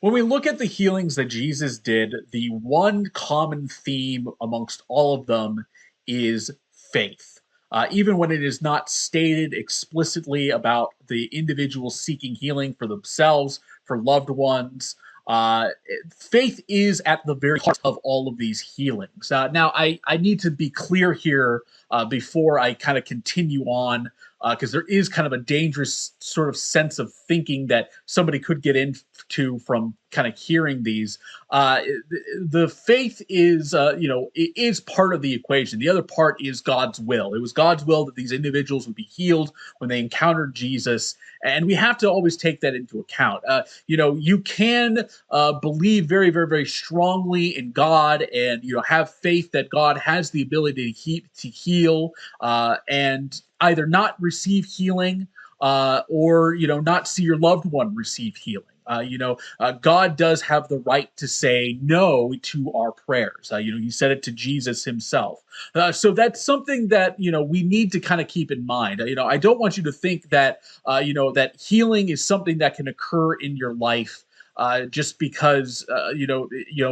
When we look at the healings that Jesus did, the one common theme amongst all of them is faith. Even when it is not stated explicitly about the individual seeking healing for themselves, for loved ones, faith is at the very heart of all of these healings. Now, I need to be clear here before I kind of continue on, because there is kind of a dangerous sort of sense of thinking that somebody could get into from kind of hearing these. The faith is, it is part of the equation. The other part is God's will. It was God's will that these individuals would be healed when they encountered Jesus, and we have to always take that into account. You can believe very, very, very strongly in God, and have faith that God has the ability to heal, and either not receive healing, or not see your loved one receive healing. God does have the right to say no to our prayers. He said it to Jesus himself. So that's something that we need to kind of keep in mind. I don't want you to think that that healing is something that can occur in your life just because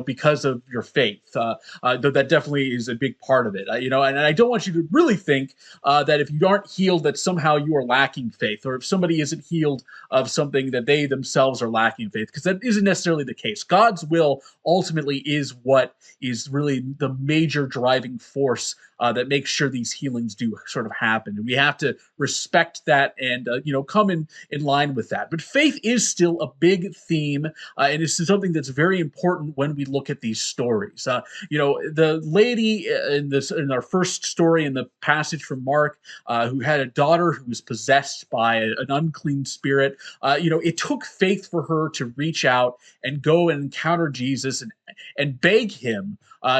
because of your faith. Though that definitely is a big part of it. And I don't want you to really think that if you aren't healed, that somehow you are lacking faith, or if somebody isn't healed of something, that they themselves are lacking faith, because that isn't necessarily the case. God's will ultimately is what is really the major driving force that makes sure these healings do sort of happen, and we have to respect that and come in line with that. But faith is still a big theme, and it's something that's very important when we look at these stories. The lady in our first story in the passage from Mark, who had a daughter who was possessed by an unclean spirit. It took faith for her to reach out and go and encounter Jesus and beg him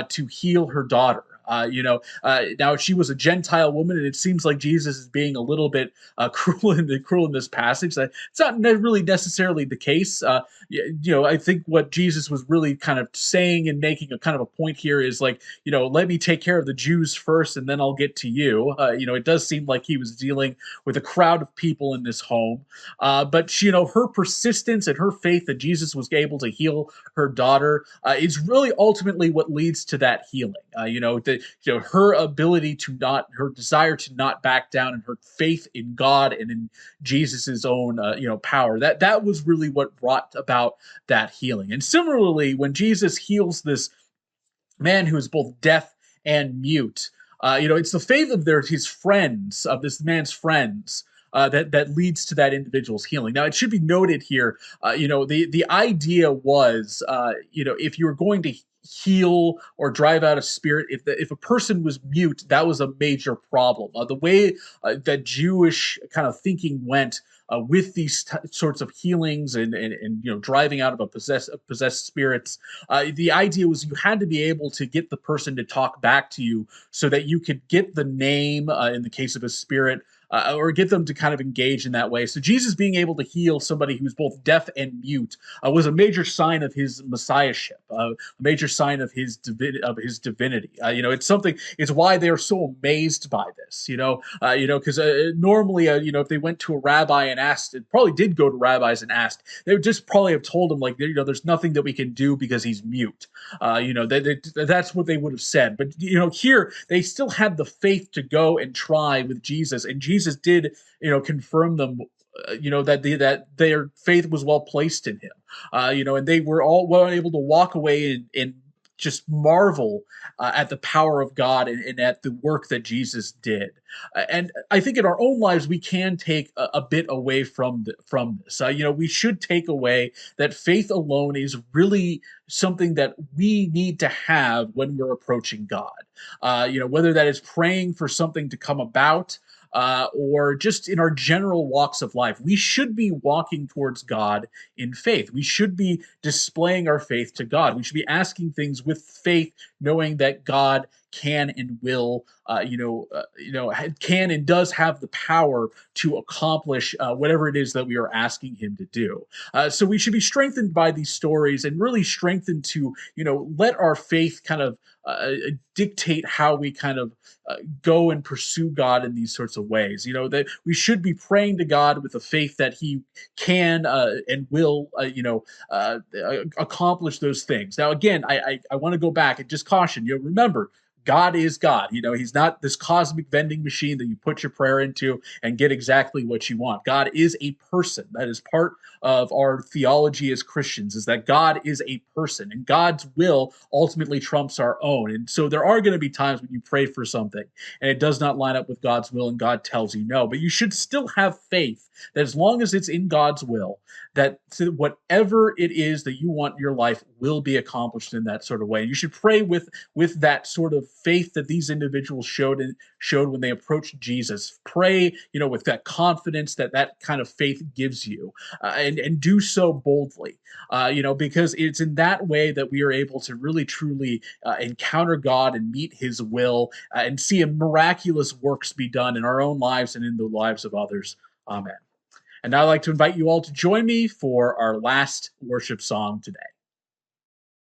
to heal her daughter. Now she was a Gentile woman, and it seems like Jesus is being a little bit cruel in this passage. It's not really necessarily the case. I think what Jesus was really kind of saying and making a kind of a point here is like, let me take care of the Jews first, and then I'll get to you. It does seem like he was dealing with a crowd of people in this home, but her persistence and her faith that Jesus was able to heal her daughter is really ultimately what leads to that healing. Her ability to not, her desire to not back down, and her faith in God and in Jesus's own, power. That was really what brought about that healing. And similarly, when Jesus heals this man who is both deaf and mute, it's the faith of his friends, of this man's friends, that leads to that individual's healing. Now, it should be noted here, the idea was, if you were going to heal or drive out a spirit, if a person was mute, that was a major problem. The way that Jewish kind of thinking went with these sorts of healings and driving out of possessed spirits, the idea was you had to be able to get the person to talk back to you so that you could get the name, in the case of a spirit, or get them to kind of engage in that way. So Jesus being able to heal somebody who's both deaf and mute was a major sign of his messiahship, a major sign of his divinity. It's something. It's why they are so amazed by this. Because normally, if they went to a rabbi and asked, it probably did go to rabbis and asked, they would just probably have told him like, there's nothing that we can do because he's mute. That's what they would have said. But here they still had the faith to go and try with Jesus, and Jesus did, confirm them, that their faith was well placed in him, and they were all well able to walk away and just marvel at the power of God and at the work that Jesus did. And I think in our own lives we can take a bit away from this. We should take away that faith alone is really something that we need to have when we're approaching God. Whether that is praying for something to come about, or just in our general walks of life, we should be walking towards God in faith. We should be displaying our faith to God. We should be asking things with faith, knowing that God can and will, can and does have the power to accomplish whatever it is that we are asking him to do. So we should be strengthened by these stories and really strengthened to, let our faith kind of dictate how we kind of go and pursue God in these sorts of ways. That we should be praying to God with a faith that He can and will, accomplish those things. Now, again, I want to go back and just caution you. Remember, God is God. He's not this cosmic vending machine that you put your prayer into and get exactly what you want. God is a person. That is part of our theology as Christians, is that God is a person and God's will ultimately trumps our own. And so there are going to be times when you pray for something and it does not line up with God's will and God tells you no, but you should still have faith that as long as it's in God's will, that whatever it is that you want your life will be accomplished in that sort of way. You should pray with that sort of faith that these individuals showed when they approached Jesus. Pray, with that confidence that kind of faith gives you, and do so boldly, because it's in that way that we are able to really truly encounter God and meet His will, and see a miraculous works be done in our own lives and in the lives of others. Amen. And now I'd like to invite you all to join me for our last worship song today.